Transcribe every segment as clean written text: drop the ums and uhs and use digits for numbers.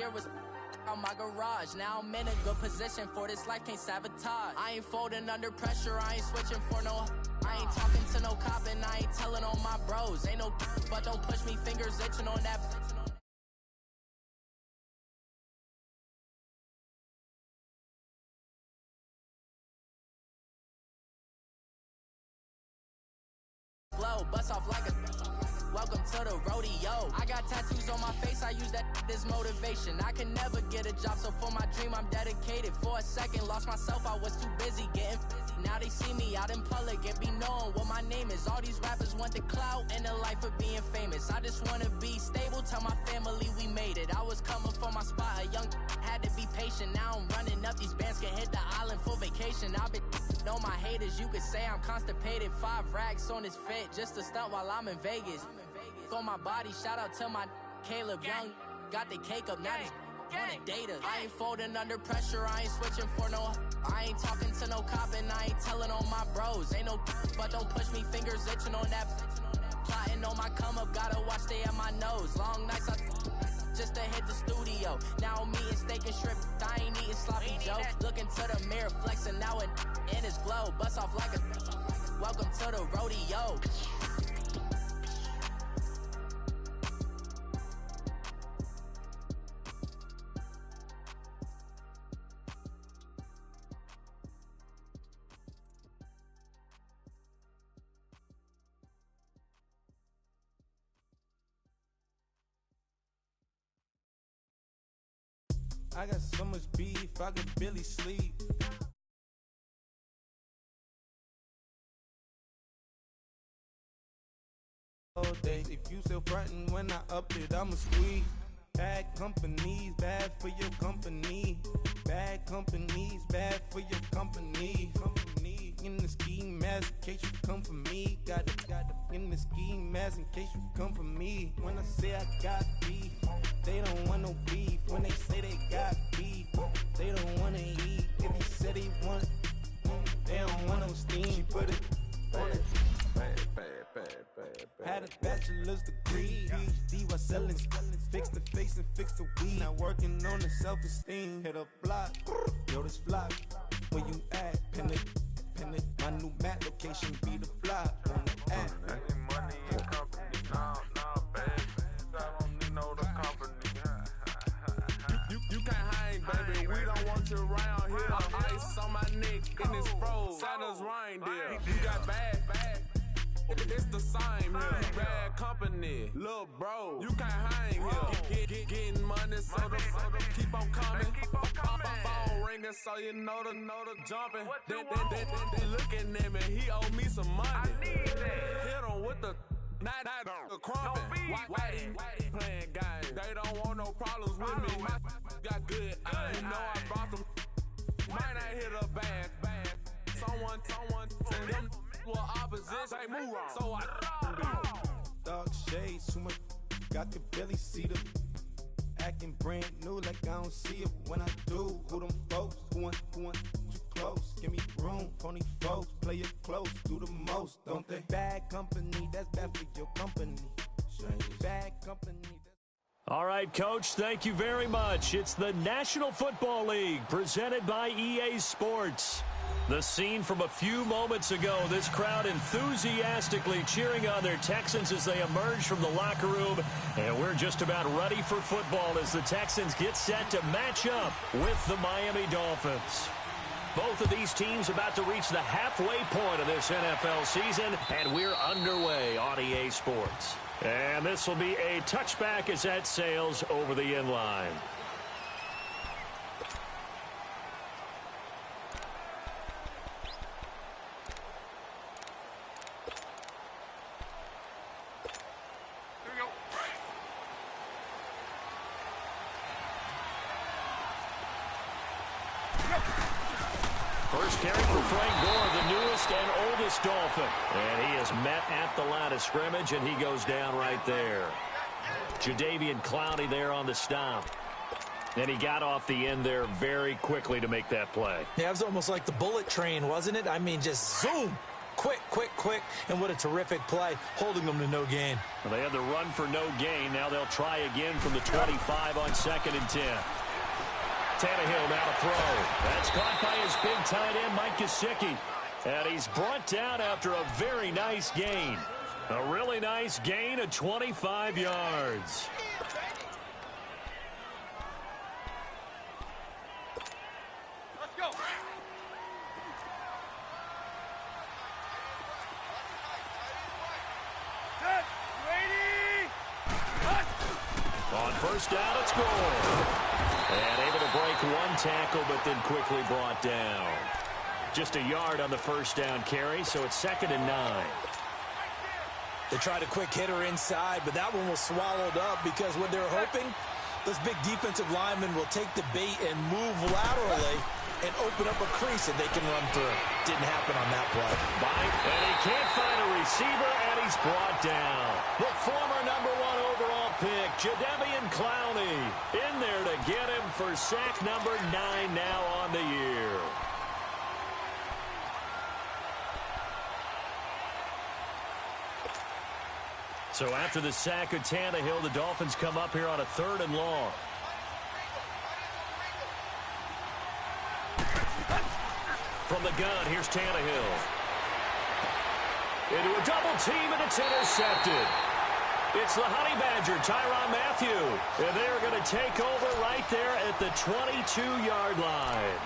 year was on my garage. Now I'm in a good position for this life, can't sabotage. I ain't folding under pressure, I ain't switching for no. I ain't talking to no cop and I ain't telling on my bros. Ain't no but don't push me, fingers itching on that. Blow, bust off like a welcome to the rodeo. I got tattoos on my face, I use that as motivation. I can never get a job, so for my dream I'm dedicated. For a second, lost myself, I was too busy getting busy. Now they see me out in public and be knowing what my name is. All these rappers want the clout and the life of being famous. I just wanna be stable, tell my family we made it. I was coming for my spot, a young had to be patient. Now I'm running up, these bands can hit the island for vacation. I've been on my haters, you could say I'm constipated. 5 racks on his fit, just to stunt while I'm in Vegas. On my body, shout out to my Caleb Young. Got the cake up, now this wanna date us. I ain't folding under pressure, I ain't switching for no. I ain't talking to no cop and I ain't telling on my bros. Ain't no but don't push me, fingers itching on that. Plotting on my come up, gotta watch stay at my nose. Long nights just to hit the studio. Now I'm eating steak and shrimp, I ain't eating sloppy joes. Looking to the mirror, flexing now it in his glow. Bust off like a welcome to the rodeo. I got so much beef, I could barely sleep. All day, if you still frontin' when I up it, I'ma squeeze. Bad companies, bad for your company. Bad companies, bad for your company. Company in the ski mask in case you come for me. Got it in the ski mask in case you come for me. When I say I got beef, they don't want no beef. When they say they got beef, they don't wanna eat. If you said they want, they don't want no steam. Put it on it. Had a bachelor's degree, PhD while selling. Fix the face and fix the weed. Now working on the self-esteem. Hit a block, yo this flock. Where you at? Pin it. My new map location be the block on the app. Money and company, nah, baby. I don't need no the company. You can't hang, baby. We don't want you around here. Ice on my neck and it's froze. Santa's reindeer. You got bad. It's the same here. You bad company, little bro. You can't hang here. Getting money, so the keep on coming. Phone ringing, so you know the jumping. They looking at me. He owe me some money. Hit him with the not the crumping. Whitey playing games. They don't want no problems with me. Got good. You know I brought them. Might not hit a bad. Someone send them. Well, opposition, move on. So I Dark shades, too much. Got the belly see the acting brand new like I don't see it when I do. Who them folks? Who want too close? Give me room, phony folks. Play it close, do the most, don't they? Bad company, that's bad for your company. Bad company. All right, Coach, thank you very much. It's the National Football League presented by EA Sports. The scene from a few moments ago, this crowd enthusiastically cheering on their Texans as they emerge from the locker room. And we're just about ready for football as the Texans get set to match up with the Miami Dolphins. Both of these teams about to reach the halfway point of this NFL season, and we're underway on EA Sports. And this will be a touchback as that sails over the end line. First carry for Frank Gore, the newest and oldest Dolphin. And he is met at the line of scrimmage, and he goes down right there. Jadeveon Clowney there on the stop. And he got off the end there very quickly to make that play. Yeah, it was almost like the bullet train, wasn't it? I mean, just zoom. quick, and what a terrific play, holding them to no gain. Well, they had the run for no gain. Now they'll try again from the 25 on 2nd and 10. Tannehill now to throw. That's caught by his big tight end, Mike Gesicki. And he's brought down after a very nice gain. A really nice gain of 25 yards. Let's go. On first down, it's good. And able to break one tackle, but then quickly brought down. Just a yard on the first down carry, so it's 2nd and 9. They tried a quick hitter inside, but that one was swallowed up because what they're hoping, those big defensive linemen will take the bait and move laterally and open up a crease that they can run through. Didn't happen on that play. And he can't find a receiver, and he's brought down. The former number 1 overall pick, Jadeveon Clowney, in there to get him for sack number 9 now on the year. So after the sack of Tannehill, the Dolphins come up here on a 3rd and long. From the gun, here's Tannehill. Into a double team, and it's intercepted. It's the Honey Badger, Tyrann Mathieu. And they're going to take over right there at the 22-yard line.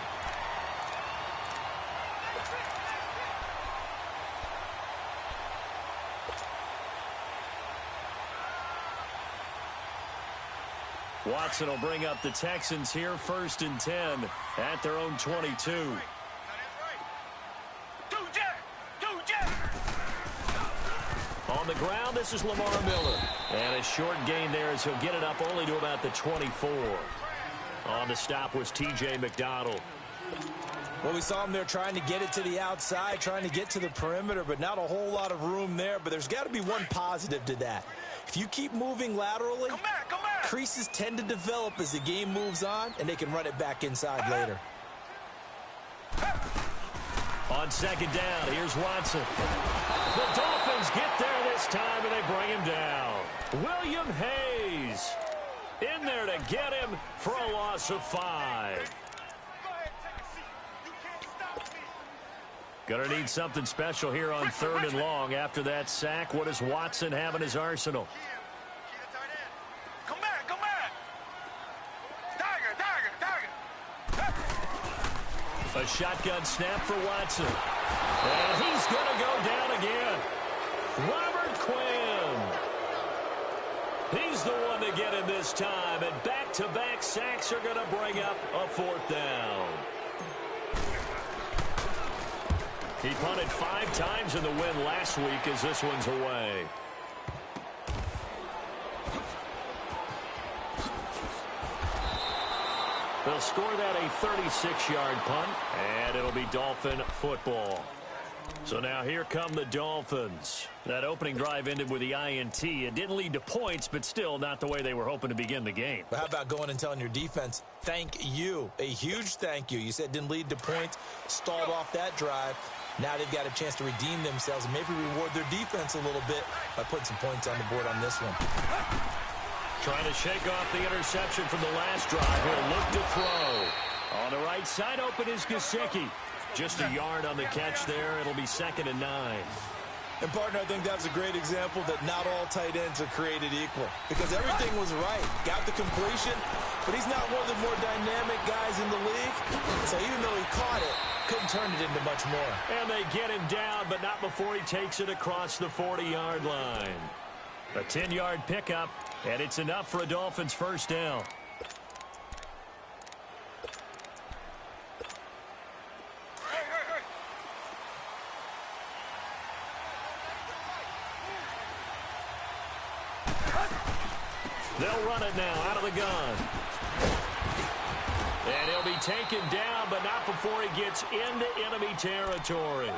Watson will bring up the Texans here, 1st and 10 at their own 22. On the ground, this is Lamar Miller. And a short gain there as he'll get it up only to about the 24. On the stop was T.J. McDonald. Well, we saw him there trying to get it to the outside, trying to get to the perimeter, but not a whole lot of room there. But there's got to be one positive to that. If you keep moving laterally, creases tend to develop as the game moves on, and they can run it back inside later. On 2nd down, here's Watson. The Dolphins get there this time, and they bring him down. William Hayes in there to get him for a loss of 5. Gonna need something special here on 3rd and long. After that sack, what does Watson have in his arsenal? Come back. Tiger. A shotgun snap for Watson. And he's gonna go down again. Robert Quinn. He's the one to get him this time. And back-to-back sacks are gonna bring up a 4th down. He punted 5 times in the win last week as this one's away. They'll score that a 36-yard punt, and it'll be Dolphin football. So now here come the Dolphins. That opening drive ended with the INT. It didn't lead to points, but still not the way they were hoping to begin the game. But how about going and telling your defense, thank you, a huge thank you. You said it didn't lead to points, stalled off that drive. Now they've got a chance to redeem themselves and maybe reward their defense a little bit by putting some points on the board on this one. Trying to shake off the interception from the last drive. He'll look to throw. On the right side, open is Gesicki. Just a yard on the catch there. It'll be 2nd and 9. And, partner, I think that's a great example that not all tight ends are created equal. Because everything was right. Got the completion, but he's not one of the more dynamic guys in the league. So even though he caught it, couldn't turn it into much more. And they get him down, but not before he takes it across the 40-yard line. A 10-yard pickup, and it's enough for a Dolphins 1st down. They'll run it now out of the gun. And he'll be taken down, but not before he gets into enemy territory.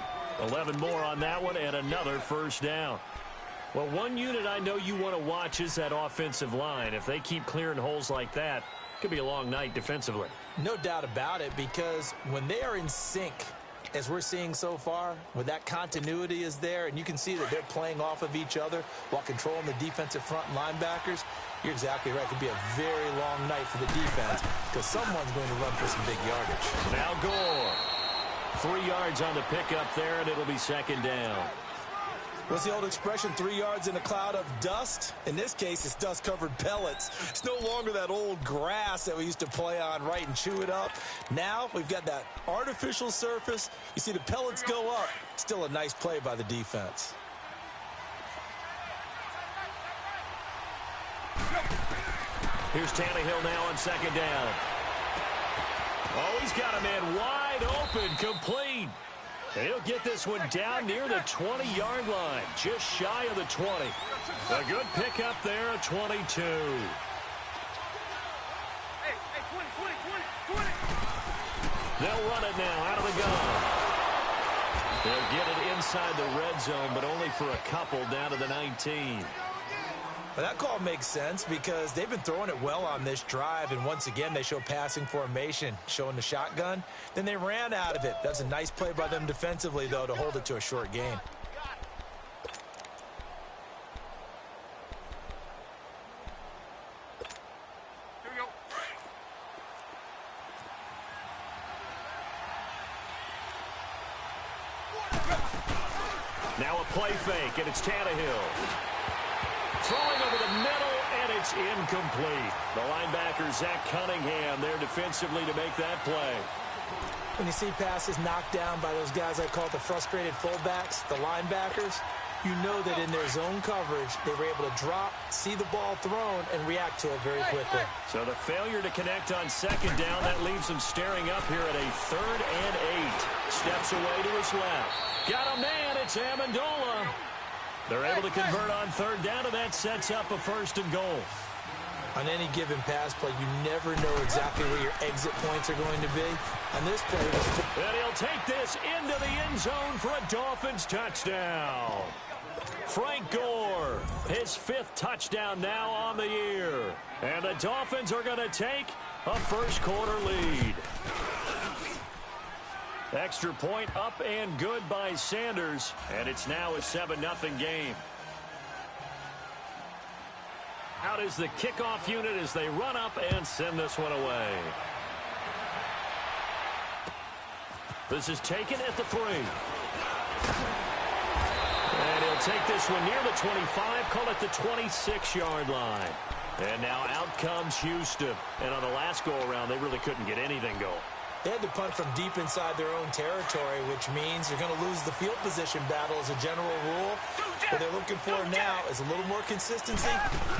11 more on that one, and another 1st down. Well, one unit I know you want to watch is that offensive line. If they keep clearing holes like that, it could be a long night defensively. No doubt about it, because when they are in sync, as we're seeing so far, where that continuity is there, and you can see that they're playing off of each other while controlling the defensive front and linebackers, you're exactly right. It could be a very long night for the defense because someone's going to run for some big yardage. Now Gore. 3 yards on the pickup there, and it'll be second down. What's the old expression, 3 yards in a cloud of dust? In this case, it's dust-covered pellets. It's no longer that old grass that we used to play on, right, and chew it up. Now we've got that artificial surface. You see the pellets go up. Still a nice play by the defense. Here's Tannehill now on second down. Oh, he's got a man wide open, complete. He'll get this one down near the 20-yard line, just shy of the 20. A good pickup there, a 22. They'll run it now out of the gun. They'll get it inside the red zone, but only for a couple down to the 19. But that call makes sense because they've been throwing it well on this drive, and once again they show passing formation, showing the shotgun. Then they ran out of it. That's a nice play by them defensively, though, to hold it to a short gain. Here we go. Now a play fake, and it's Tannehill. Throwing over the middle, and it's incomplete. The linebacker, Zach Cunningham, there defensively to make that play. When you see passes knocked down by those guys I call the frustrated fullbacks, the linebackers, you know that in their zone coverage, they were able to drop, see the ball thrown, and react to it very quickly. So the failure to connect on second down, that leaves him staring up here at a 3rd and 8. Steps away to his left. Got a man, it's Amendola. They're able to convert on 3rd down, and that sets up a 1st and goal. On any given pass play, you never know exactly where your exit points are going to be. On this play, and he'll take this into the end zone for a Dolphins touchdown. Frank Gore, his 5th touchdown now on the year. And the Dolphins are going to take a first-quarter lead. Extra point up and good by Sanders, and it's now a 7-0 game. Out is the kickoff unit as they run up and send this one away. This is taken at the 3. And he'll take this one near the 25, call it the 26-yard line. And now out comes Houston. And on the last go-around, they really couldn't get anything going. They had to punt from deep inside their own territory, which means you're going to lose the field position battle as a general rule. What they're looking for now is a little more consistency,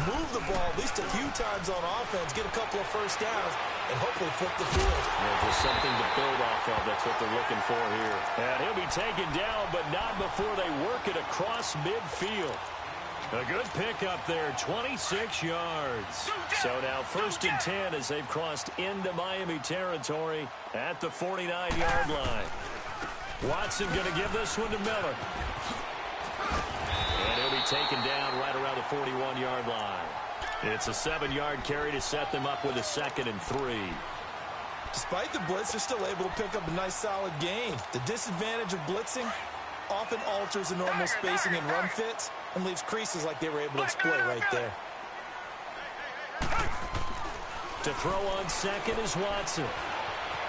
move the ball at least a few times on offense, get a couple of first downs, and hopefully flip the field. Just something to build off of. That's what they're looking for here. And he'll be taken down, but not before they work it across midfield. A good pickup there, 26 yards. So now 1st and 10 as they've crossed into Miami territory at the 49-yard line. Watson going to give this one to Miller. And he'll be taken down right around the 41-yard line. It's a 7-yard carry to set them up with a 2nd and 3. Despite the blitz, they're still able to pick up a nice solid gain. The disadvantage of blitzing often alters the normal spacing and run fits and leaves creases like they were able to exploit right there. To throw on 2nd is Watson.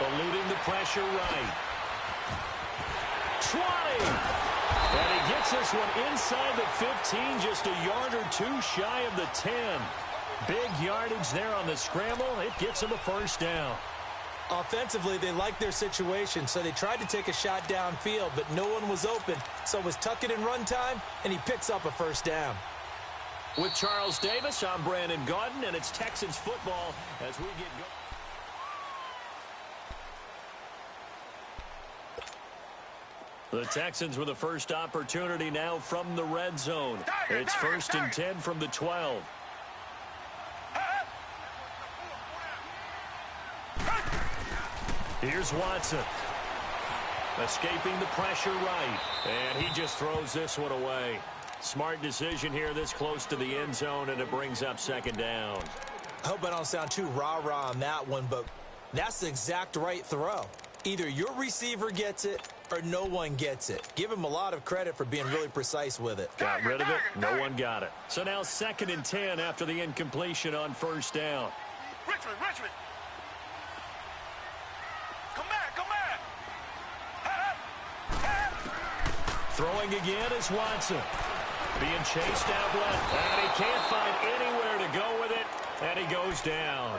Eluding the pressure right. 20! And he gets this one inside the 15, just a yard or 2 shy of the 10. Big yardage there on the scramble. It gets him a 1st down. Offensively, they liked their situation, so they tried to take a shot downfield, but no one was open. So it was tuck it in run time, and he picks up a 1st down. With Charles Davis, I'm Brandon Gaudin, and it's Texans football as we get going. The Texans with the first opportunity now from the red zone. It's 1st and 10 from the 12. Here's Watson. Escaping the pressure right. And he just throws this one away. Smart decision here this close to the end zone, and it brings up 2nd down. I hope I don't sound too rah-rah on that one, but that's the exact right throw. Either your receiver gets it or no one gets it. Give him a lot of credit for being really precise with it. Got rid of it. No one got it. So now 2nd and 10 after the incompletion on 1st down. Richmond. Come back. Throwing again is Watson. Being chased out left. And he can't find anywhere to go with it. And he goes down.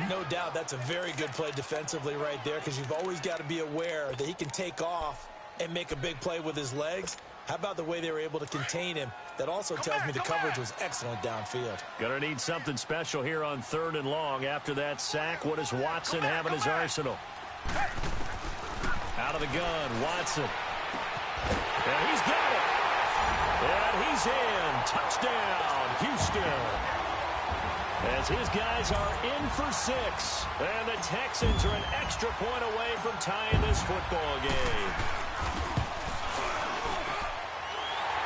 No doubt that's a very good play defensively right there, because you've always got to be aware that he can take off and make a big play with his legs. How about the way they were able to contain him? That also tells me the coverage was excellent downfield. Gonna need something special here on 3rd and long. After that sack, what does Watson have in his arsenal? Out of the gun, Watson. And he's got it. And he's in. Touchdown, Houston. As his guys are in for 6. And the Texans are an extra point away from tying this football game.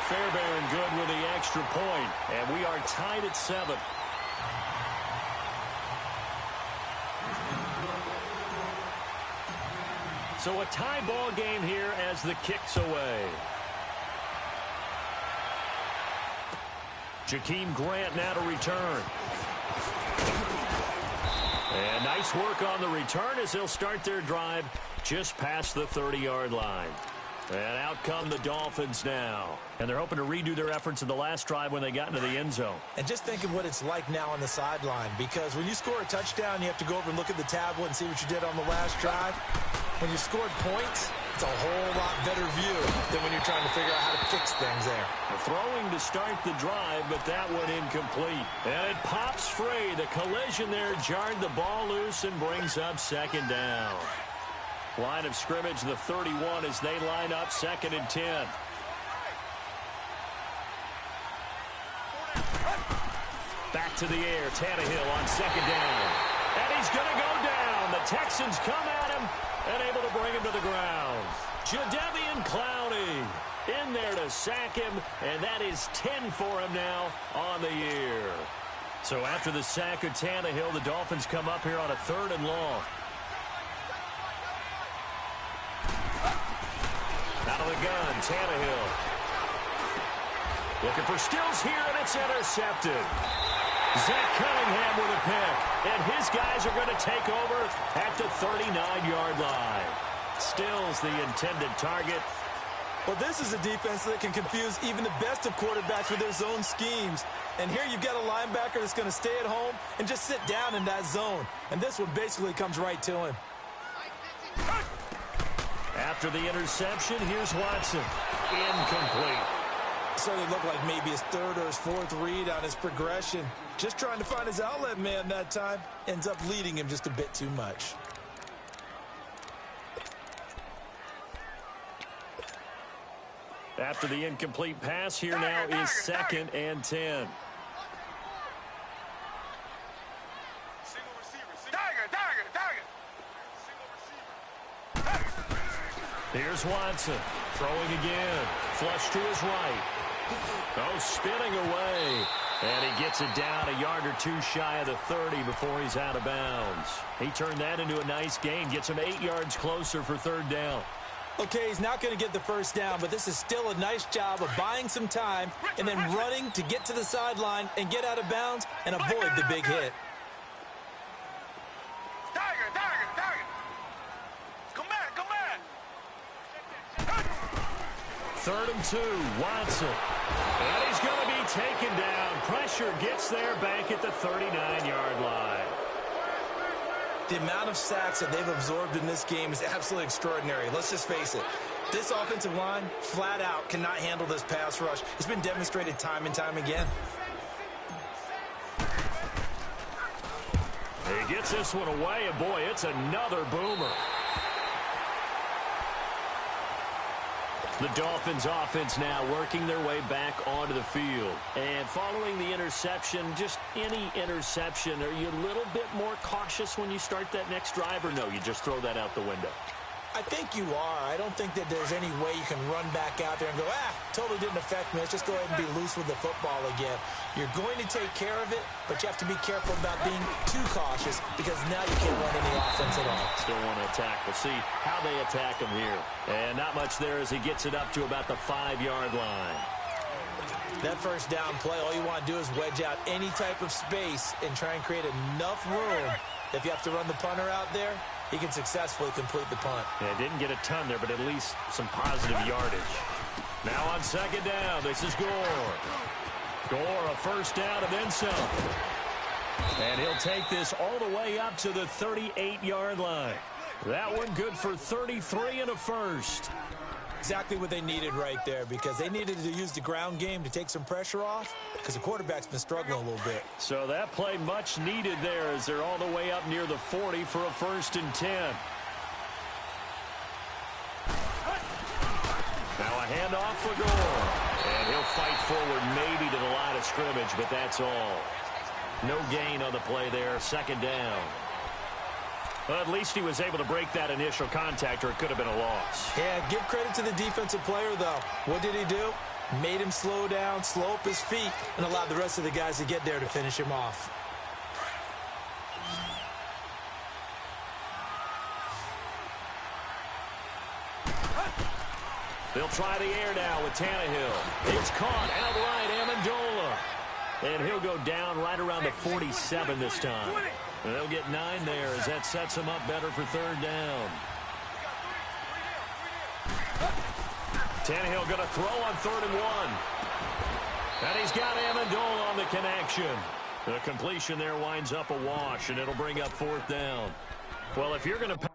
Fairbairn good with the extra point. And we are tied at 7. So a tie ball game here as the kick's away. Jakeem Grant now to return. And nice work on the return as they'll start their drive just past the 30-yard line. And out come the Dolphins now. And they're hoping to redo their efforts in the last drive when they got into the end zone. And just think of what it's like now on the sideline, because when you score a touchdown, you have to go over and look at the tablet and see what you did on the last drive. When you scored points, it's a whole lot better view than when you're trying to figure out how to fix things there. Throwing to start the drive, but that one incomplete. And it pops free. The collision there jarred the ball loose and brings up 2nd down. Line of scrimmage, the 31, as they line up 2nd and 10. Back to the air, Tannehill on 2nd down. And he's going to go down. The Texans come at him and able to bring him to the ground. Jadeveon Clowney in there to sack him, and that is 10 for him now on the year. So after the sack of Tannehill, the Dolphins come up here on a 3rd and long. Out of the gun, Tannehill. Looking for Stills here, and it's intercepted. Zach Cunningham with a pick, and his guys are going to take over at the 39-yard line. Stills the intended target. Well, this is a defense that can confuse even the best of quarterbacks with their zone schemes. And here you've got a linebacker that's going to stay at home and just sit down in that zone. And this one basically comes right to him. After the interception, here's Watson. Incomplete. Certainly looked like maybe his 3rd or his 4th read on his progression. Just trying to find his outlet man that time. Ends up leading him just a bit too much. After the incomplete pass, here now is 2nd and 10. Here's Watson, throwing again, flush to his right. Oh, spinning away, and he gets it down a yard or 2 shy of the 30 before he's out of bounds. He turned that into a nice gain, gets him 8 yards closer for 3rd down. Okay, he's not going to get the 1st down, but this is still a nice job of buying some time and then running to get to the sideline and get out of bounds and avoid the big hit. Third and 2, Watson. And he's going to be taken down. Pressure gets there back at the 39-yard line. The amount of sacks that they've absorbed in this game is absolutely extraordinary. Let's just face it. This offensive line, flat out, cannot handle this pass rush. It's been demonstrated time and time again. He gets this one away, and boy, it's another boomer. The Dolphins offense now working their way back onto the field. And following the interception, just any interception, are you a little bit more cautious when you start that next drive, or no, you just throw that out the window? I think you are. I don't think that there's any way you can run back out there and go, totally didn't affect me. Let's just go ahead and be loose with the football again. You're going to take care of it, but you have to be careful about being too cautious because now you can't run any offense at all. Still want to attack. We'll see how they attack him here. And not much there as he gets it up to about the 5-yard line. That first down play, all you want to do is wedge out any type of space and try and create enough room. If you have to run the punter out there, he can successfully complete the punt. Yeah, didn't get a ton there, but at least some positive yardage. Now on second down, this is Gore. Gore, a first down and then some. And he'll take this all the way up to the 38-yard line. That one good for 33 and a first. Exactly what they needed right there because they needed to use the ground game to take some pressure off because the quarterback's been struggling a little bit. So that play much needed there as they're all the way up near the 40 for a 1st and 10. Now a handoff for Gore. And he'll fight forward maybe to the line of scrimmage, but that's all. No gain on the play there, 2nd down. Well, at least he was able to break that initial contact, or it could have been a loss. Yeah, give credit to the defensive player, though. What did he do? Made him slow down, slow up his feet, and allowed the rest of the guys to get there to finish him off. They'll try the air now with Tannehill. It's caught outright, Amendola. And he'll go down right around the 47 this time. They'll get 9 there as that sets him up better for 3rd down. Tannehill going to throw on 3rd and 1. And he's got Amendola on the connection. The completion there winds up a wash, and it'll bring up 4th down. Well, if you're going to...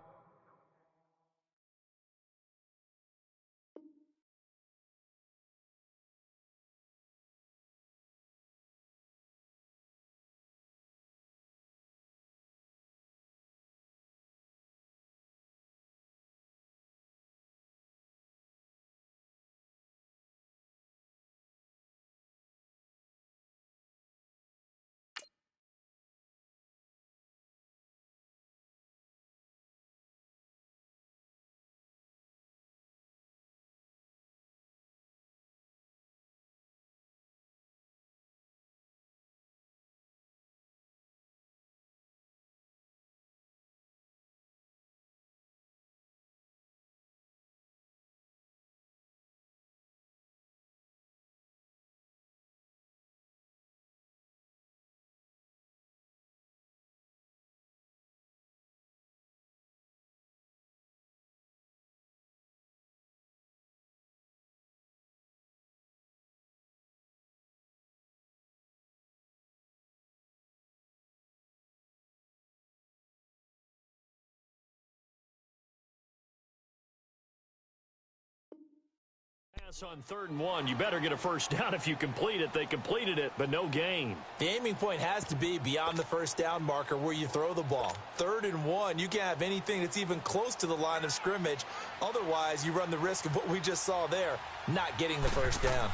On 3rd and 1, you better get a first down if you complete it. They completed it, but no gain. The aiming point has to be beyond the first down marker where you throw the ball. 3rd and 1, you can't have anything that's even close to the line of scrimmage. Otherwise, you run the risk of what we just saw there, not getting the first down.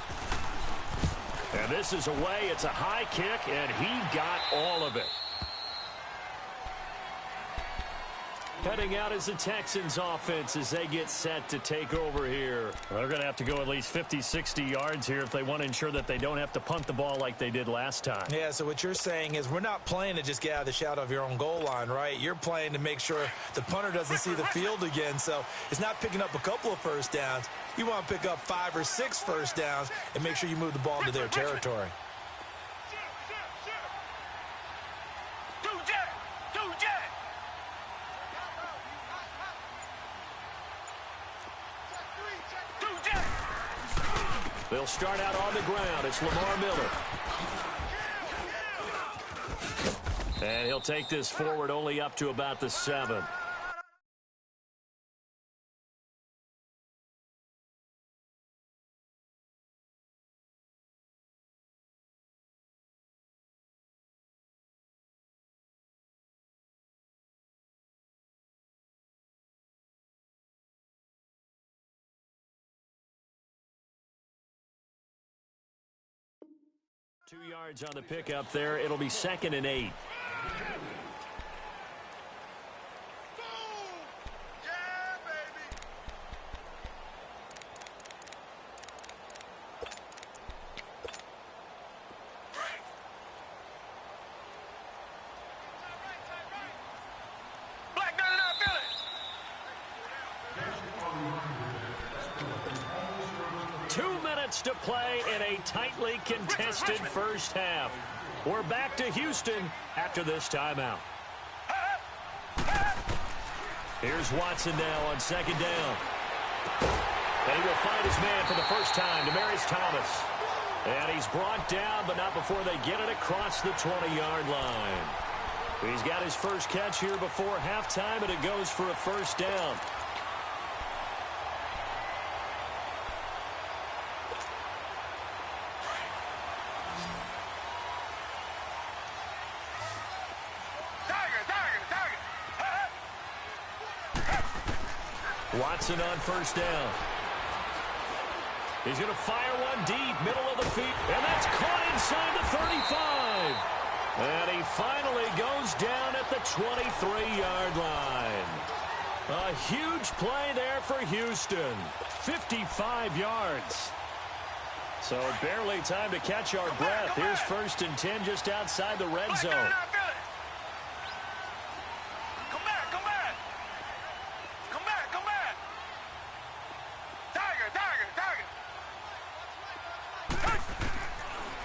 And this is away. It's a high kick, and he got all of it. Heading out is the Texans offense as they get set to take over here. Well, they're going to have to go at least 50, 60 yards here if they want to ensure that they don't have to punt the ball like they did last time. Yeah, so what you're saying is we're not playing to just get out of the shadow of your own goal line, right? You're playing to make sure the punter doesn't see the field again. So it's not picking up a couple of first downs. You want to pick up 5 or 6 first downs and make sure you move the ball into their territory. They'll start out on the ground. It's Lamar Miller. And he'll take this forward only up to about the 7. Two yards on the pickup there. It'll be 2nd and 8. minutes to play in a tightly contested first half. We're back to Houston after this timeout. Here's Watson now on second down. And he will find his man for the first time, Demaryius Thomas. And he's brought down, but not before they get it across the 20-yard line. He's got his first catch here before halftime, and it goes for a first down. Watson on first down. He's going to fire one deep, middle of the field, and that's caught inside the 35. And he finally goes down at the 23-yard line. A huge play there for Houston. 55 yards. So barely time to catch our breath. Here's 1st and 10 just outside the red zone.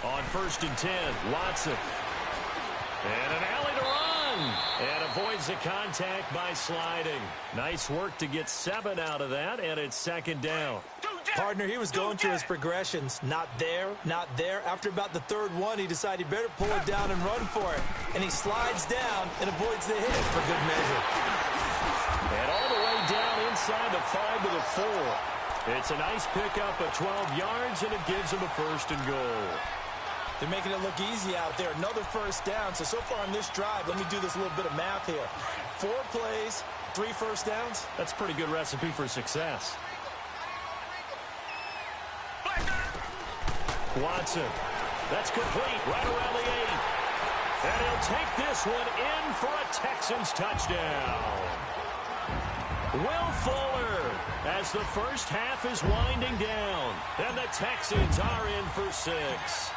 On 1st and 10, Watson. And an alley to run. And avoids the contact by sliding. Nice work to get 7 out of that, and it's 2nd down. Partner, he was going through his progressions. Not there, not there. After about the 3rd one, he decided he better pull it down and run for it. And he slides down and avoids the hit for good measure. And all the way down inside the 5 to the 4. It's a nice pickup of 12 yards, and it gives him a 1st and goal. They're making it look easy out there. Another first down. So far on this drive, let me do this little bit of math here. 4 plays, 3 first downs. That's a pretty good recipe for success. Watson. That's complete right around the 8. And he'll take this one in for a Texans touchdown. Will Fuller, as the first half is winding down. And the Texans are in for 6.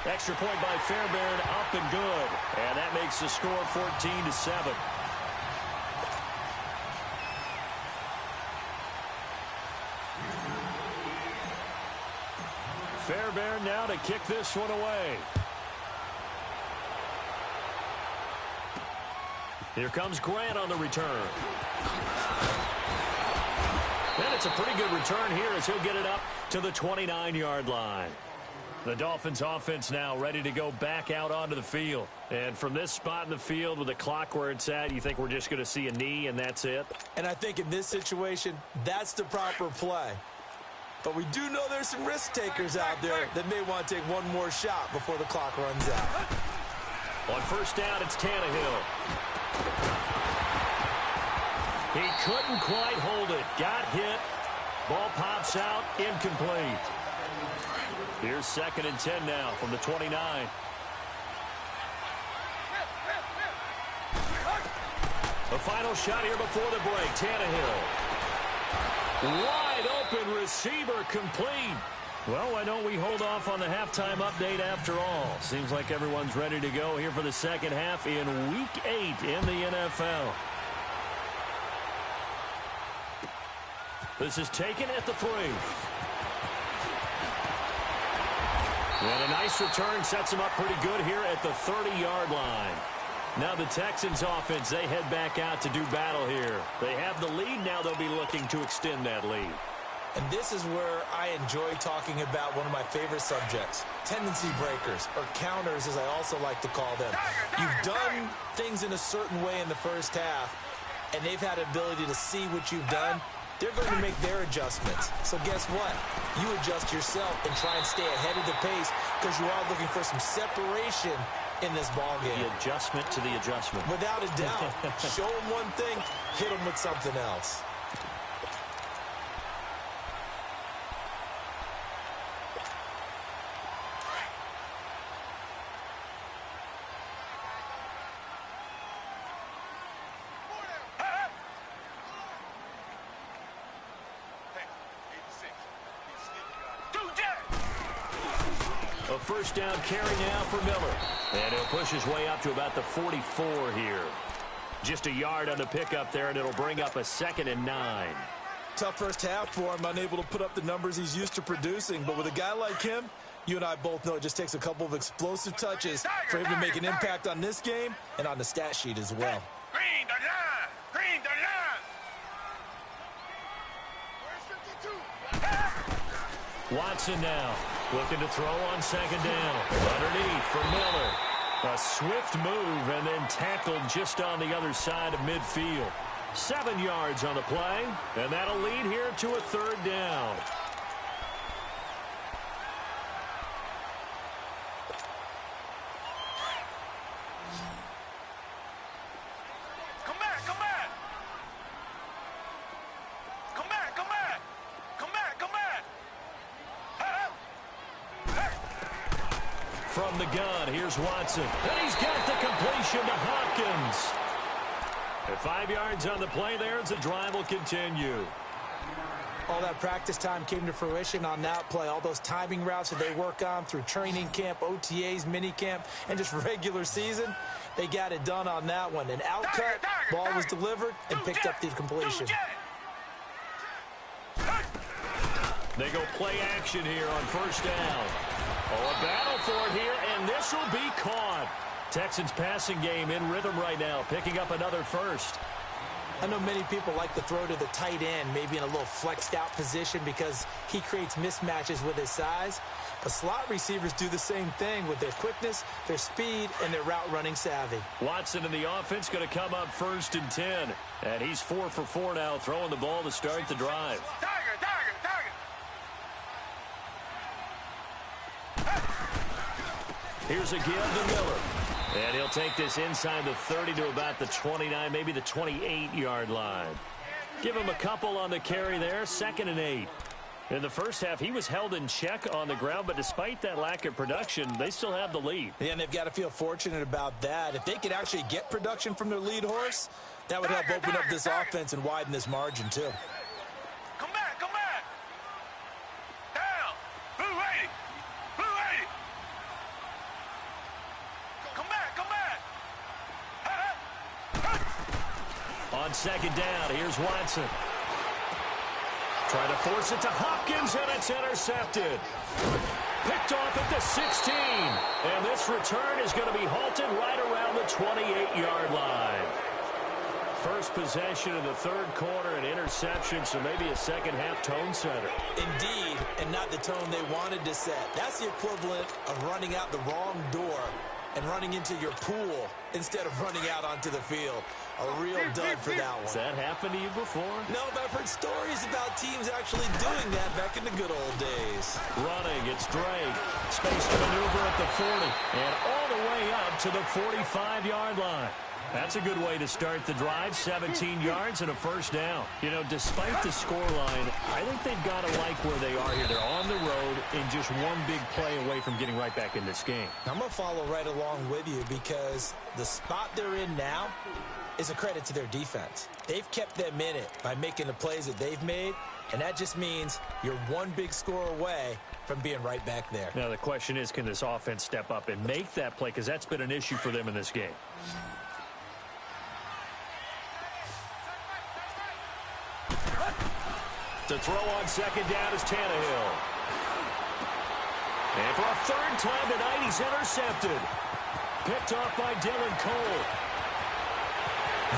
Extra point by Fairbairn, up and good. And that makes the score 14-7. Fairbairn now to kick this one away. Here comes Grant on the return. And it's a pretty good return here as he'll get it up to the 29-yard line. The Dolphins offense now ready to go back out onto the field. And from this spot in the field with the clock where it's at, you think we're just going to see a knee and that's it? And I think in this situation, that's the proper play. But we do know there's some risk takers out there that may want to take one more shot before the clock runs out. On 1st down, it's Tannehill. He couldn't quite hold it. Got hit. Ball pops out. Incomplete. Here's 2nd and 10 now from the 29. The final shot here before the break. Tannehill. Wide open receiver complete. Well, why don't we hold off on the halftime update after all? Seems like everyone's ready to go here for the second half in Week 8 in the NFL. This is taken at the 3. And a nice return sets him up pretty good here at the 30-yard line. Now the Texans offense, they head back out to do battle here. They have the lead. Now they'll be looking to extend that lead. And this is where I enjoy talking about one of my favorite subjects, tendency breakers, or counters as I also like to call them. You've done things in a certain way in the first half, and they've had the ability to see what you've done. They're going to make their adjustments. So guess what? You adjust yourself and try and stay ahead of the pace because you are looking for some separation in this ball game. The adjustment to the adjustment. Without a doubt. Show them one thing, hit them with something else. A first down carry now for Miller. And he'll push his way up to about the 44 here. Just a yard on the pickup there, and it'll bring up a 2nd and 9. Tough first half for him, unable to put up the numbers he's used to producing. But with a guy like him, you and I both know it just takes a couple of explosive touches for him to make an impact on this game and on the stat sheet as well. Green the line! Green the line! Watson now looking to throw on second down. Underneath for Miller. A swift move and then tackled just on the other side of midfield. 7 yards on the play, and that'll lead here to a third down. Come back! Come back! Come back! Come back! Come back! Come back! From the gun, here's Watson. And he's got the completion to Hopkins. At 5 yards on the play there, as the drive will continue. All that practice time came to fruition on that play. All those timing routes that they work on through training camp, OTAs, mini camp, and just regular season, they got it done on that one. An outcut, ball was delivered, and picked up the completion. They go play action here on first down. Oh, a battle for it here, and this will be caught. Texans passing game in rhythm right now, picking up another first. I know many people like to throw to the tight end, maybe in a little flexed out position because he creates mismatches with his size. But slot receivers do the same thing with their quickness, their speed, and their route running savvy. Watson in the offense going to come up 1st and 10. And he's 4 for 4 now, throwing the ball to start the drive. Tiger! Tiger! Tiger! Here's a give to Miller. And he'll take this inside the 30 to about the 29, maybe the 28-yard line. Give him a couple on the carry there, 2nd and 8. In the first half, he was held in check on the ground, but despite that lack of production, they still have the lead. Yeah, and they've got to feel fortunate about that. If they could actually get production from their lead horse, that would help open up this offense and widen this margin, too. Come back! Come back! Down! Blue 80! Blue 80! Come back! Come back! On second down, here's Watson. Trying to force it to Hopkins, and it's intercepted. Picked off at the 16. And this return is going to be halted right around the 28-yard line. First possession of the third quarter, an interception, so maybe a second-half tone setter. Indeed, and not the tone they wanted to set. That's the equivalent of running out the wrong door and running into your pool instead of running out onto the field. A real dud for that one. Has that happened to you before? No, but I've heard stories about teams actually doing that back in the good old days. Running, it's Drake. Space to maneuver at the 40. And all the way up to the 45-yard line. That's a good way to start the drive. 17 yards and a first down. You know, despite the scoreline, I think they've got to like where they are here. They're on the road and just one big play away from getting right back in this game. I'm going to follow right along with you because the spot they're in now is a credit to their defense. They've kept them in it by making the plays that they've made, and that just means you're one big score away from being right back there. Now, the question is, can this offense step up and make that play? Because that's been an issue for them in this game. To throw on second down is Tannehill. And for a third time tonight, he's intercepted. Picked off by Dylan Cole.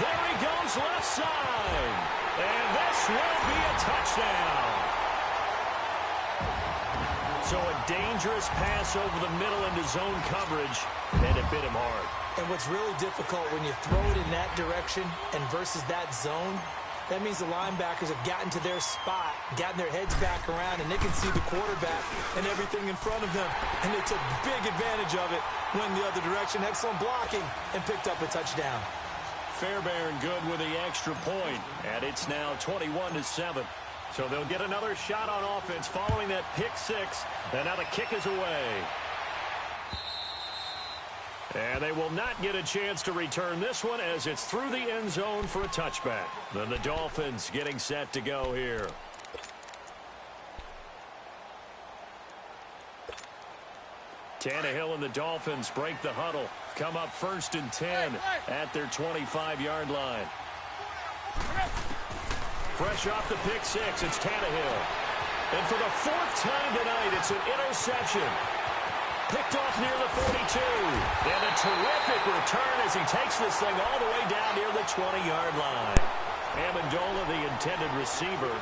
There he goes, left side. And this will be a touchdown. So a dangerous pass over the middle into zone coverage, and it bit him hard. And what's really difficult when you throw it in that direction and versus that zone, that means the linebackers have gotten to their spot, gotten their heads back around, and they can see the quarterback and everything in front of them. And they took big advantage of it, went the other direction, excellent blocking, and picked up a touchdown. Fairbairn good with the extra point, and it's now 21-7. So they'll get another shot on offense following that pick six, and now the kick is away. And they will not get a chance to return this one as it's through the end zone for a touchback. Then the Dolphins getting set to go here. Tannehill and the Dolphins break the huddle. Come up 1st and 10 at their 25-yard line. Fresh off the pick six, it's Tannehill. And for the fourth time tonight, it's an interception. Picked off near the 42. And a terrific return as he takes this thing all the way down near the 20-yard line. Amendola, the intended receiver.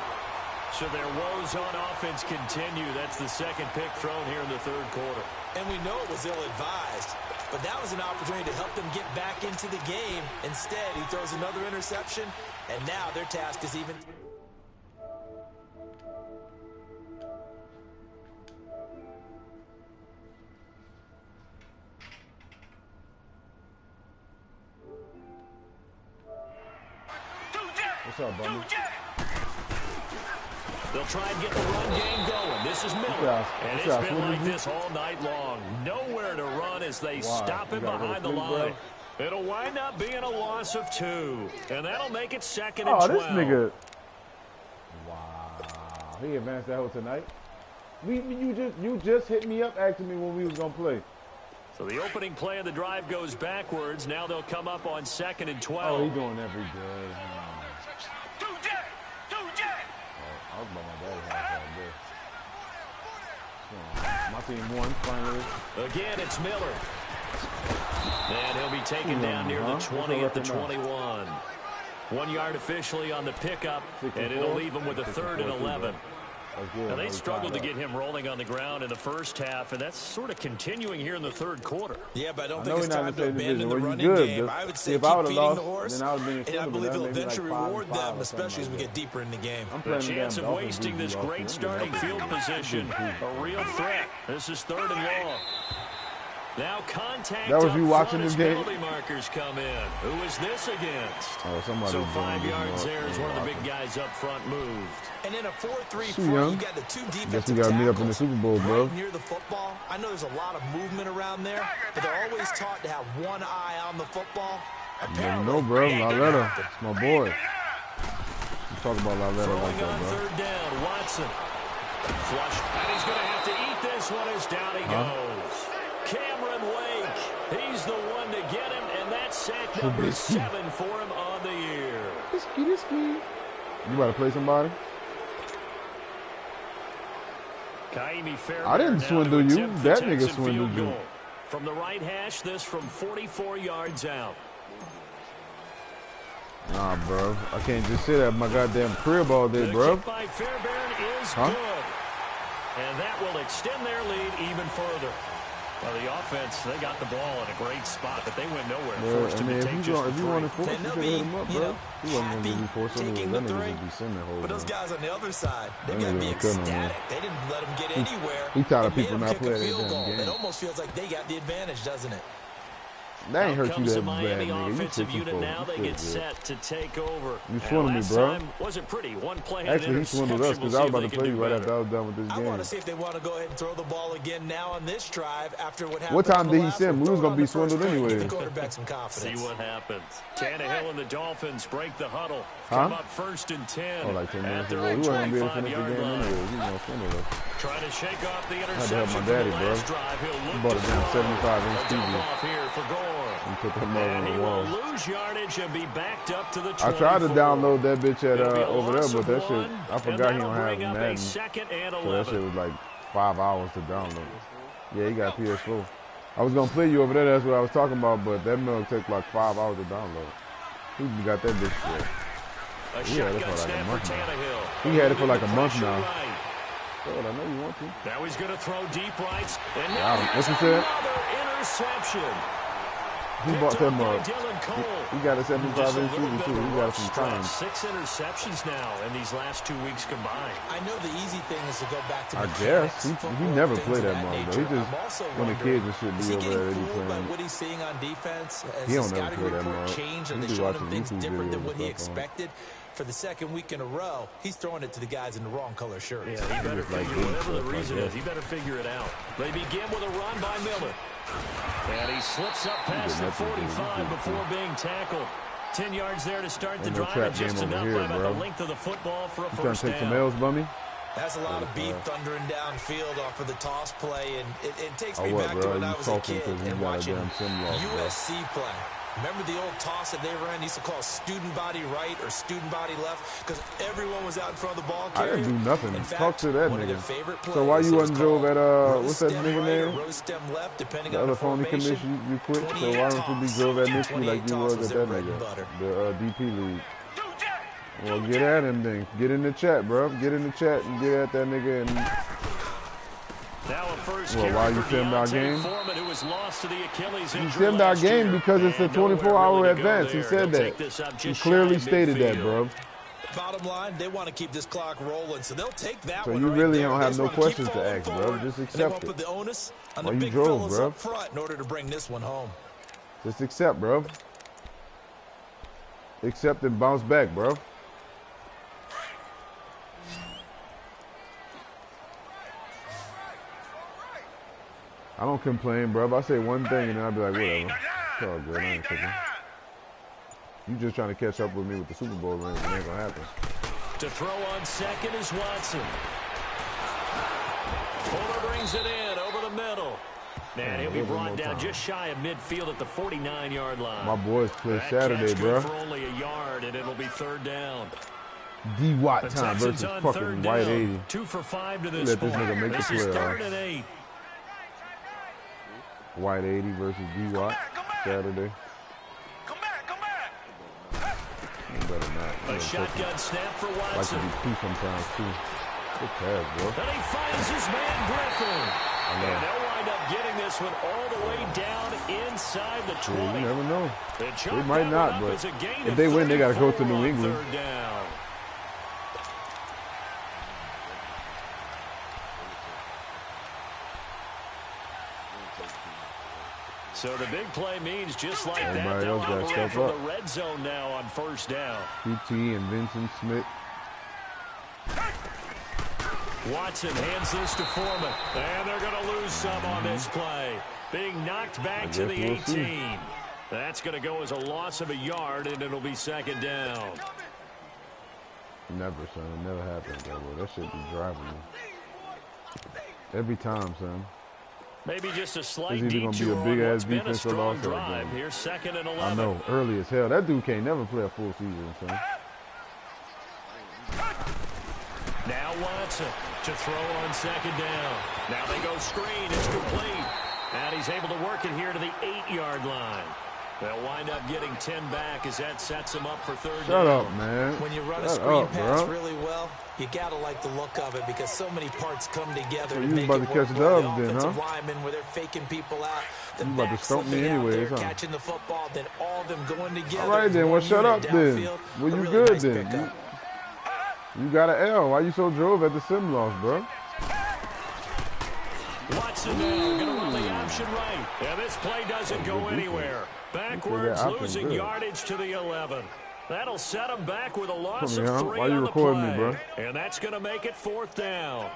So their woes on offense continue. That's the second pick thrown here in the third quarter. And we know it was ill-advised, but that was an opportunity to help them get back into the game. Instead, he throws another interception, and now their task is even... What's up, buddy? They'll try and get the run game going. This is Miller. And it's been like this all night long. Nowhere to run as they stop him behind the line. It'll wind up being a loss of 2. And that'll make it second and 12. Oh, this nigga. Wow. He advanced that whole tonight. You just hit me up asking me when we was going to play. So the opening play of the drive goes backwards. Now they'll come up on second and 12. Oh, he doing every day. I was by my dad's house all day. My team won, finally. Again, it's Miller. And he'll be taken down near the 20 at the 21. 1 yard officially on the pickup, and it'll leave him with a third and 11. Now, they struggled to get him rolling on the ground in the first half, and that's sort of continuing here in the third quarter. Yeah, but I don't think it's time to abandon the running game. I would say keep feeding the horse, and I believe he'll eventually reward them, especially as we get deeper in the game. The chance of wasting this great starting field position, a real threat. This is third and long. Now contact. That was you watching this game? Penalty markers come in. Who is this against? Oh, somebody. So 5 yards there is one of the big guys up front moved. And in a 4-3 front, you got the two defensive tackles meet up in the Super Bowl, bro. Right near the football. I know there's a lot of movement around there, but they're always taught to have one eye on the football. You know, bro. Laletta. It's my boy. You talk about Laletta like that, bro. Third down, Watson. Flush. And he's going to have to eat this one as down he goes. Cameron Wake. He's the one to get him, and that's sack number 7 for him on the year. You about to play somebody? I didn't swindle you. That nigga swindled you. From the right hash, this from 44 yards out. Nah, bro. I can't just sit at my goddamn crib all day, bro. The kick by Fairbairn is good. And that will extend their lead even further. Well, the offense, they got the ball in a great spot, but they went nowhere. Forced him to take just the three. If you want to force, you should hit him up, bro. He wasn't going to be forced anyway. That nigga just be sending whole. But those guys on the other side, they got to be ecstatic. They didn't let him get anywhere. He tired of people not playing that damn game. It almost feels like they got the advantage, doesn't it? That ain't hurt you that bad, Miami nigga. Offensive unit now, they get set to take over. You swindled me, bro. Wasn't pretty. One play. Actually, he swindled us because I was about to play you right after I was done with this game. I want to see if they want to go ahead and throw the ball again now on this drive after what happened. What time did he send? We was going to be swindled anyway. Give the quarterback some confidence. See what happens. Tannehill and the Dolphins break the huddle. Come up first and 10. Oh, like 10 minutes ago. We weren't going to be able to finish the game anyway. He was going to swindle us. Trying to shake off the I interception. had to help my daddy, bro. He bought a damn 75-inch TV. Here for Gore. He put that mother on the wall. Lose yardage and be backed up to the 24. I tried to download that bitch at over there, but that shit, I forgot he don't have Madden. So that shit was like 5 hours to download. Yeah, he got PS4. I was gonna play you over there. That's what I was talking about, but that milk took like 5 hours to download. He got that bitch for. He had it for like a month now. He had it for like a month now. I know you want to. Now he's gonna throw deep rights. And what's he said? Another interception. He bought them up. He got a 75-inch TV too. He got some time. 6 interceptions now in these last 2 weeks combined. I know the easy thing is to go back to. I guess he never played that much. He just when the kids and shit be over there, he playing. What he's seeing on defense, he don't never play that much. Changed and they showed him things different than what he expected. For the second week in a row, he's throwing it to the guys in the wrong color shirts. Yeah, he better figure whatever the reason is. He better figure it out. They begin with a run by Miller. And he slips up past the 45 before being tackled. 10 yards there to start the drive, and just enough by about the length of the football for a first down. You trying to take some L's, Bummy? That's a lot of beef thundering downfield off of the toss play, and it takes me back to when I was a kid and watching USC play. Remember the old toss that they ran? They used to call student body right or student body left because everyone was out in front of the ball carrier. I didn't do nothing. In fact, talk to that one nigga. Of their favorite So why you wasn't drove at what's that nigga right name? Stem left, depending the on other phony commission you quit. So why don't you be drove at Nixie like you was at that nigga? The DP league. Well, get at him then. Get in the chat, bro. Get in the chat and get at that nigga. And well, why you filmed our game? You filmed our game because it's a 24-hour advance. He said that. He clearly stated that, bro. Bottom line, they want to keep this clock rolling, so they'll take that so one. You right really there. don't have no questions to ask, bro. Just accept it. Put the onus on why the you big drove, bro? Up front in order to bring this one home. Just accept, bro. Accept and bounce back, bro. I don't complain, bro. If I say one thing and then I'll be like, whatever. It's all good. I ain't tripping. You just trying to catch up with me with the Super Bowl ring. It ain't gonna happen. To throw on second is Watson. Fuller brings it in over the middle. And he'll be brought down just shy of midfield at the 49-yard line. My boys play Saturday, bro. For only a yard, and it'll be third down. D. Watt time versus fucking White 80. 2 for 5 to this Let this nigga make the play. This is 3rd and 8. White 80 versus D. Watt Saturday. Come back. You better not. A shotgun snap for Watson. Like to be two sometimes too. Good pass, bro. And he finds his man Griffin. And they'll wind up getting this one all the way down inside the 20. Yeah, you never know. They might not, but if they win, they got to go to New England. So the big play means just like everybody that, else got to step from up. the red zone now on first down. PT and Vincent Smith. Watson hands this to Foreman, and they're going to lose some on this play. Being knocked back to the 18. That's going to go as a loss of a yard, and it'll be second down. Never, son. It never happens, bro. That shit be driving me. Every time, son. Maybe just a slight it's either going to be a big-ass defense or loss or a game. Here's 2nd and 11. I know. Early as hell. That dude can't never play a full season, son. Now Watson to throw on 2nd down. Now they go screen. It's complete. And he's able to work it here to the 8-yard line. They'll wind up getting 10 back as that sets him up for 3rd down. Shut up, man. When you run a screen pass really well, you got to like the look of it because so many parts come together to make about it to work. catch The Dubs then, huh? linemen where they're faking people out. The you about to stump me anyways, huh? Catching the football, then all of them going together. All right, then. Well, shut up then. Well, you really good then. You got an L. Why you so drove at the sim loss, bro? Watson now going to run the option right. Yeah, this play doesn't go anywhere. Backwards, losing yardage to the 11. That'll set him back with a loss of 3 Why you recording me, bro? And that's going to make it 4th down.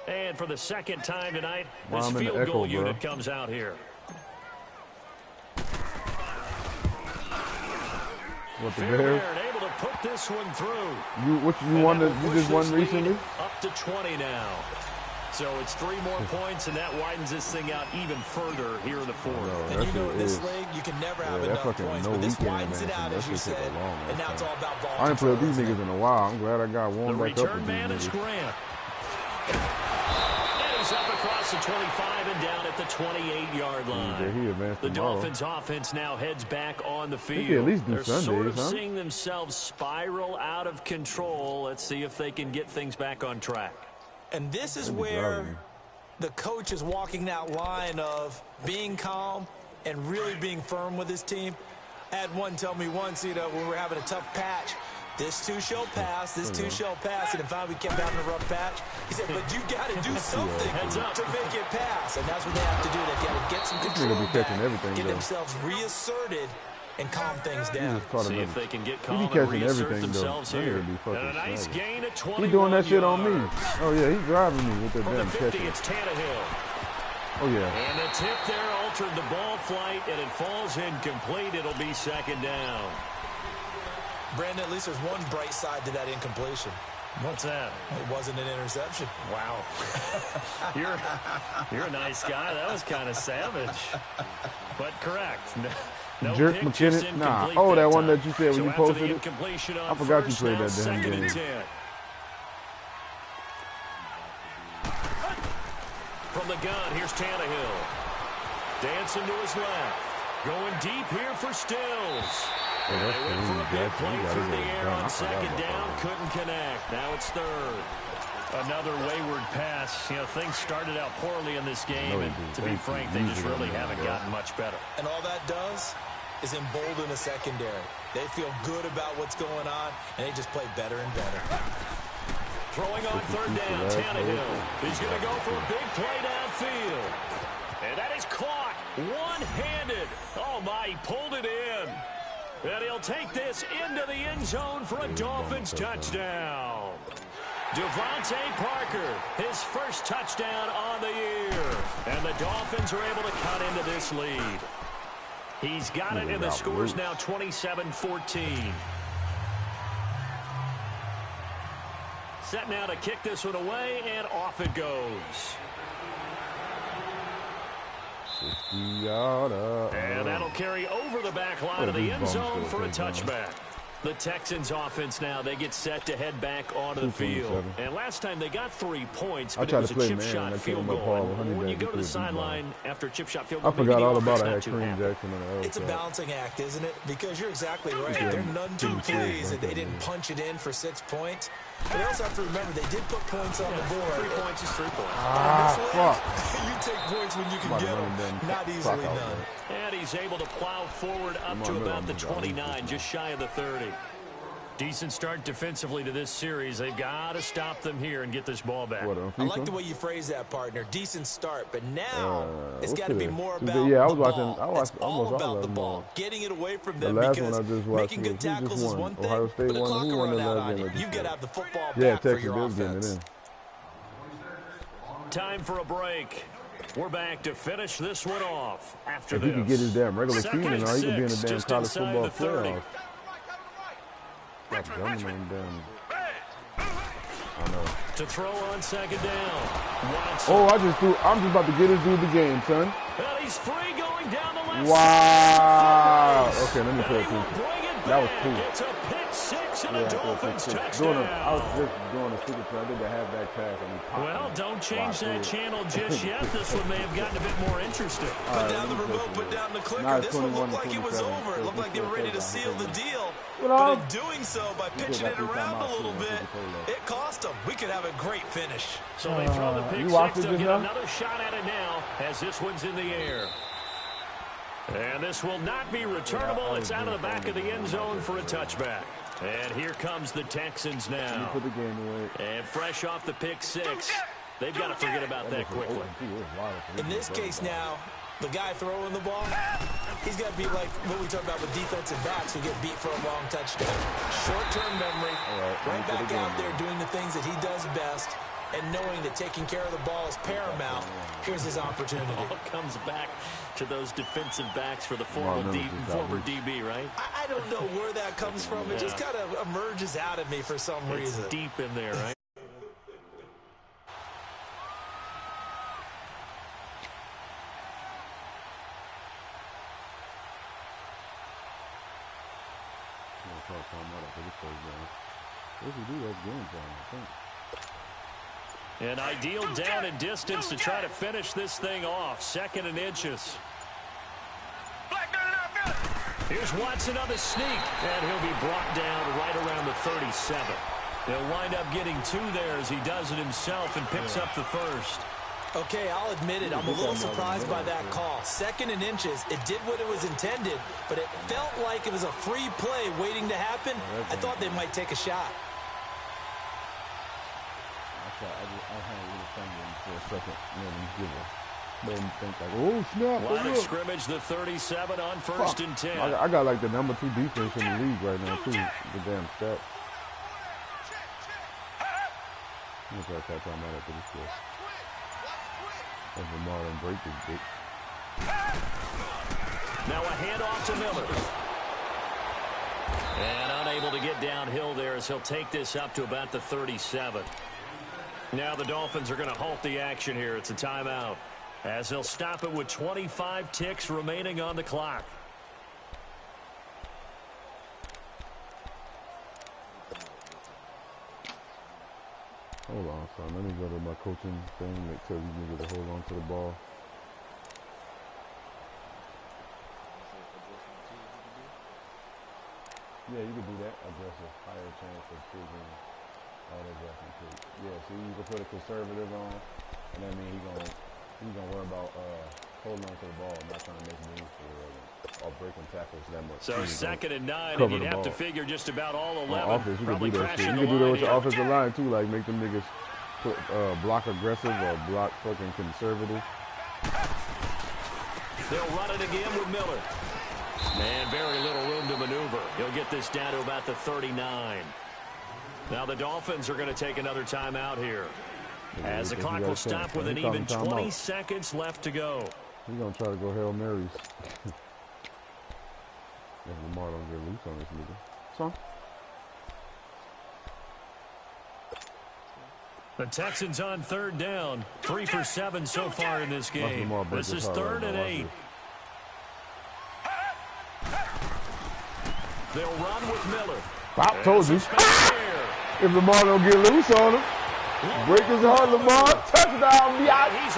And for the 2nd time tonight, this field goal unit comes out here. What, the Bears? Able to put this one through. You just won recently? Up to 20 now. So it's 3 more points, and that widens this thing out even further here in the 4th. And you know in this league, you can never have enough points, but this widens it out, as you said, and now it's all about ball I ain't played with these niggas in a while. I'm glad I got warmed back up with these niggas. Is Grant. And he's up across the 25 and down at the 28-yard line. The Dolphins' offense now heads back on the field. They at least do They're Sundays, sort of seeing themselves spiral out of control. Let's see if they can get things back on track. And this is where the coach is walking that line of being calm and really being firm with his team. I had one tell me once, when we were having a tough patch, this too shall pass, this too shall pass, and finally we kept having a rough patch. He said, but you got to do something to make it pass, and that's what they have to do. They've got to get some control back, get themselves reasserted, and calm things down. See if they can get calm and reassert themselves here. And a nice gain at 21 He doing that shit on me. Oh, yeah, he's driving me with that damn catch. It's Tannehill. Oh, yeah. And the tip there altered the ball flight, and it falls incomplete. It'll be 2nd down. Brandon, at least there's one bright side to that incompletion. What's that? It wasn't an interception. Wow. You're a nice guy. That was kind of savage. But correct. No Jerk McKinnon? Nah. Oh, that one that you said when you posted it? I forgot you played that damn game. From the gun, here's Tannehill. Dancing to his left. Going deep here for Stills. They went for a big play through the air on second down. Couldn't connect. Now it's third. Another wayward pass. You know, things started out poorly in this game, and to be frank, they just really haven't gotten much better. And all that does is embolden the secondary. They feel good about what's going on, and they just play better and better. Throwing on third down, Tannehill. He's going to go for a big play downfield. And that is caught one-handed. Oh, my, he pulled it in. And he'll take this into the end zone for a Dolphins touchdown. Devontae Parker, his first touchdown on the year. And the Dolphins are able to cut into this lead. He's got it, and the score's now 27-14. Set now to kick this one away, and off it goes. And that'll carry over the back line of the end zone for a touchback. The Texans offense now, they get set to head back onto the field. And last time they got 3 points, but it was a chip shot field goal. When you go to the sideline after a chip shot field goal, I forgot all about it. It's a balancing act, isn't it? Because you're exactly right. They're none too pleased that they didn't punch it in for 6 points. But they also have to remember they did put points on the board. 3 points is 3 points. Fuck. You take points when you can get them. Not easily done. And he's able to plow forward up to about the 29, just shy of the 30. Decent start defensively to this series. They've got to stop them here and get this ball back. I like the way you phrase that, partner. Decent start, but now it's got to be more about I all about the ball. Getting it away from them because making good tackles is one thing, but the clock will run out on you. You've got to have the football back for your offense. Time for a break. We're back to finish this one off after this. If he could get his damn regular season, he could be in the damn college football playoffs. To throw on second down. Oh, I'm just about to get this dude the game, son. Well, he's free going down the left. Wow. Okay, let me pay attention. That was cool. It's a pick six and a Dolphins touchdown. I was just doing a super play. I did the halfback pass. Well, don't change that channel just yet. This one may have gotten a bit more interesting. Put down the remote, put down the clicker. This one looked like it was over. It looked like they were ready to seal the deal. But in doing so, by pitching it around a little bit, it cost them. We could have a great finish. So they throw the pick six. They'll get another shot at it now as this one's in the air. And this will not be returnable. It's out of the back of the end zone for a touchback. And here comes the Texans now. Put the game away. And fresh off the pick six, they've got to forget about that quickly. In this case now, the guy throwing the ball, he's got to be like what we talk about with defensive backs who get beat for a long touchdown. Short-term memory, right back out there doing the things that he does best, and knowing that taking care of the ball is paramount. Here's his opportunity. It all comes back to those defensive backs for the former DB, right? I don't know where that comes from. It just kind of emerges out of me for some reason. It's deep in there, right? An ideal down and distance to try to finish this thing off. 2nd and inches. Here's Watson on the sneak, and he'll be brought down right around the 37. He'll wind up getting 2 there as he does it himself and picks up the first. Okay, I'll admit it. I'm a little surprised by that call. 2nd and inches. It did what it was intended, but it felt like it was a free play waiting to happen. I thought they might take a shot. I had a little finger for a second. Made me think like, oh, snap. Line of scrimmage, the 37 on 1st and 10. I got like the number 2 defense in the league right now, too. The damn stats. I'm going to try to time out after this play. If Lamar didn't break this bitch. Now a handoff to Miller. And unable to get downhill there as he'll take this up to about the 37. Now the Dolphins are going to halt the action here. It's a timeout, as they'll stop it with 25 ticks remaining on the clock. Hold on, son. Let me go to my coaching thing. Make sure you niggas to hold on to the ball. Yeah, you can do that. Address a higher chance of taking all the adjustment too. Yeah, see, you can put a conservative on, and that means he's gonna worry about holding on to the ball, not trying to make moves or breaking tackles that much. So 2nd and 9, and you'd have to figure just about all 11. Offense, you can do that shit. You can do that with your offensive line too, like make them niggas put block aggressive or block fucking conservative. They'll run it again with Miller. And very little room to maneuver. He'll get this down to about the 39. Now the Dolphins are going to take another timeout here, as the clock will stop with an even 20 seconds left to go. He's going to try to go Hail Marys. If Lamar don't get loose on this nigga. So. The Texans on 3rd down. 3 for 7 so far in this game. This is 3rd and 8. They'll run with Miller. I told you. If Lamar don't get loose on him, break his heart, Lamar. Touchdown, He's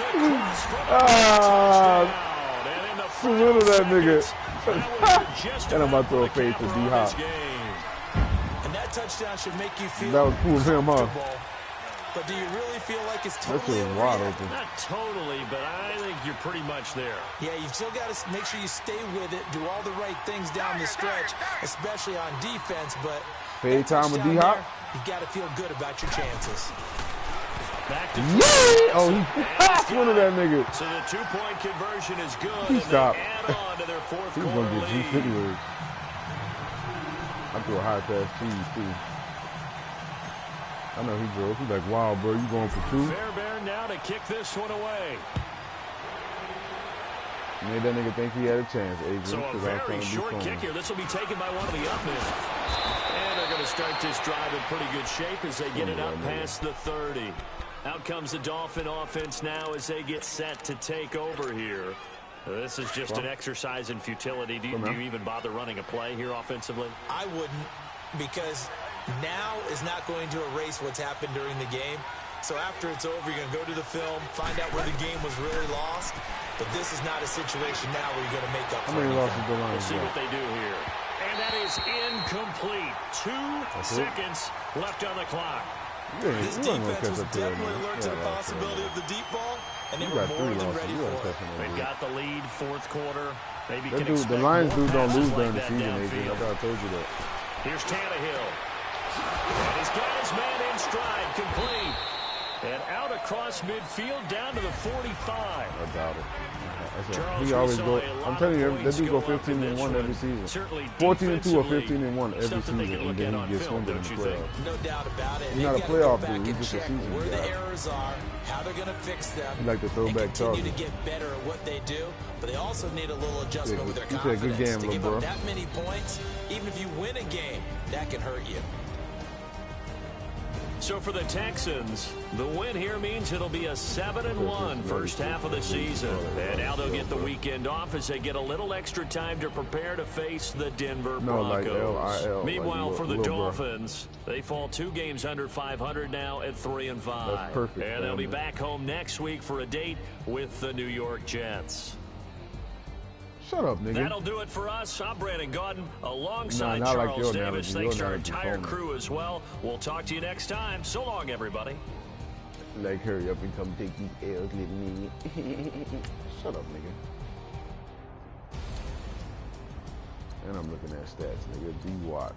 a surrender that nigga. And I'm about to throw a fade to D-Hop. And that touchdown should make you feel that was cool of him, huh? But do you really feel like it's totally over? Wide open. Not totally, but I think you're pretty much there. Yeah, you've still got to make sure you stay with it, do all the right things down the stretch, especially on defense. But fade time with D-Hop. You've got to feel good about your chances. Back to oh, he passed one of that nigga. So the 2-point conversion is good. He stopped. Add on to their 4th He's quarter gonna get lead. juiced anyways. I threw a high pass cheese too. I know he drove. He's like, wow, bro, you going for 2? Fairbairn now to kick this one away. Made that nigga think he had a chance, Adrian. So a very short kick here. This will be taken by one of the up men. And they're going to start this drive in pretty good shape as they get it up past the 30. Out comes the Dolphin offense now as they get set to take over here. This is just an exercise in futility. Do you even bother running a play here offensively? I wouldn't, because now is not going to erase what's happened during the game. So after it's over, you're going to go to the film, find out where the game was really lost. But this is not a situation now where you're going to make up for anything. We'll see what they do here. And that is incomplete. 2 seconds left on the clock. This defense was definitely alert to the possibility of the deep ball, and they were more than ready for it. They've got the lead, 4th quarter. Maybe the Lions don't lose during the season, Adrian. I thought I told you that. Here's Tannehill. And he's got his man in stride, complete. And out across midfield, down to the 45. I doubt it. He always go. I'm telling you, that dude go 15-1 every season. 14-2 or 15-1 every season, and then he gets swindled in the playoffs. No doubt about it. He's not a playoff dude. He's just a season where guy. the errors are, how they're going to fix them. He like the throwback continue to get better at what they do, but they also need a little adjustment with their confidence. Good game, to give bro. up that many points, even if you win a game, that can hurt you. So for the Texans, the win here means it'll be a 7-1 first half of the season. And now they'll get the weekend off as they get a little extra time to prepare to face the Denver Broncos. Meanwhile, for the Dolphins, they fall 2 games under 500 now at 3-5. That's perfect. And they'll be back home next week for a date with the New York Jets. Shut up, nigga. That'll do it for us. I'm Brandon Gaudin alongside Charles Davis. Thanks to our entire crew as well. We'll talk to you next time. So long, everybody. Like, hurry up and come take these L's, little nigga. Shut up, nigga. And I'm looking at stats, nigga. D-Watt,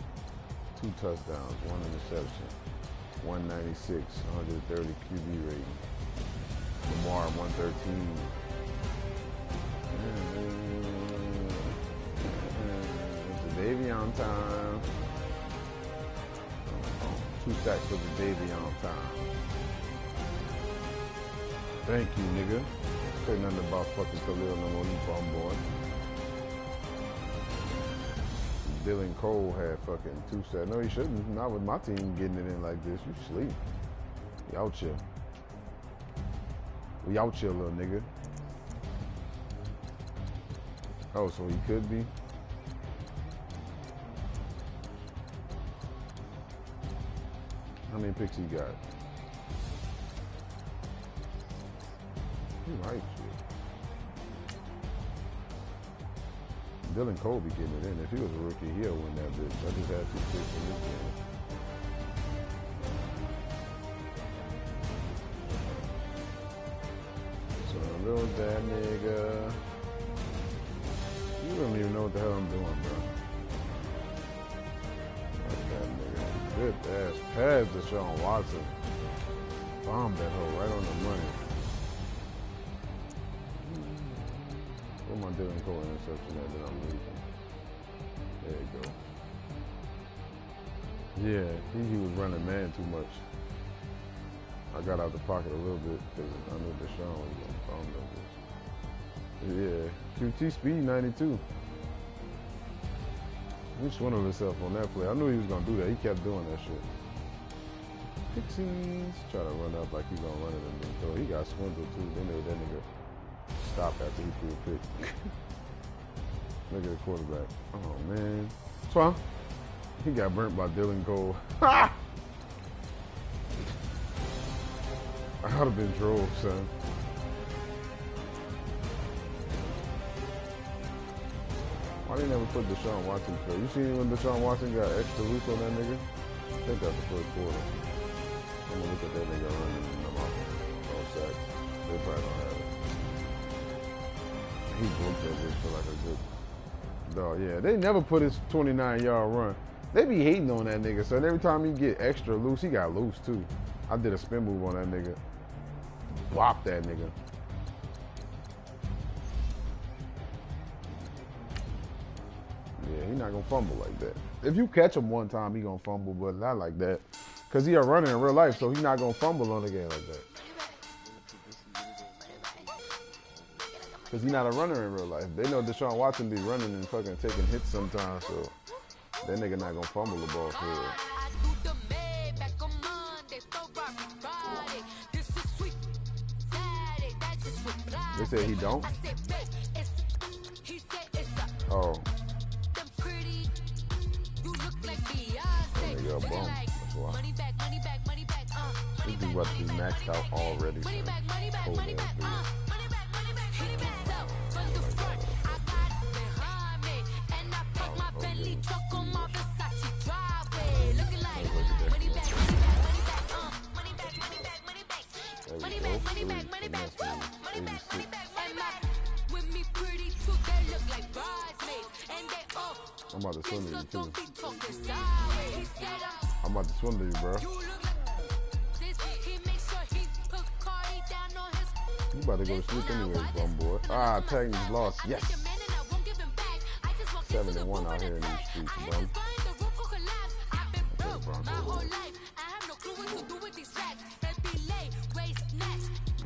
2 touchdowns, 1 interception, 196, 130 QB rating. Lamar, 113. Davion time. 2 sacks for the Davion time. Thank you, nigga. Say nothing about fucking Khalil no more, you bum boy. Dylan Cole had fucking 2 sacks. No, he shouldn't. Not with my team getting it in like this. You sleep. We out here. We out here, little nigga. Oh, so he could be. How many picks he got? He right shit. Dylan Cole be getting it in. If he was a rookie, he'll win that bitch. I just had 2 picks in this game. So little that nigga. You don't even know what the hell I'm doing, bro. Like that nigga. Good ass pass to Deshaun Watson. Bombed that hole right on the money. Where my Dylan Cole interception at that I'm losing? There you go. Yeah, he was running man too much. I got out the pocket a little bit because I knew Deshaun was going to bomb that bitch. Yeah, QT speed 92. He swindled himself on that play. I knew he was going to do that. He kept doing that shit. Pixies. Try to run up like he's going to run it and then throw. He got swindled too. They made that nigga stop after he threw a pick. Look at the quarterback. Oh, man. Swamp. He got burnt by Dylan Cole. Ha! I would have been drove, son. Why didn't never put Deshaun Watson through? You seen when Deshaun Watson got extra loose on that nigga? I think that's the first quarter. I'm gonna look at that nigga running in the mouth. No sack. They probably don't have it. He broke that bitch for like a good dog. Yeah, they never put his 29-yard run. They be hating on that nigga, son. Every time he get extra loose, he got loose too. I did a spin move on that nigga. Whop that nigga. Yeah, he not gonna fumble like that. If you catch him one time, he gonna fumble, but not like that. Cause he a runner in real life, so he not gonna fumble on the game like that. Cause he not a runner in real life. They know Deshaun Watson be running and fucking taking hits sometimes, so that nigga not gonna fumble the ball for real. They said he don't? Oh. That nigga a bum. That's why. This dude about to be maxed out already. I'm about to swindle you too. I'm about to swindle you, bro. You about to go to sleep anyways, bum boy. Ah, Titans lost. Yes. 7-1 out here in these streets, bro.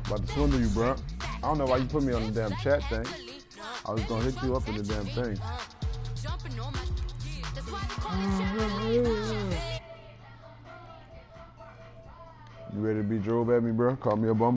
About to swindle you, bro. I don't know why you put me on the damn chat thing. I was gonna hit you up in the damn thing. You ready to be drove at me, bro? Call me a bum.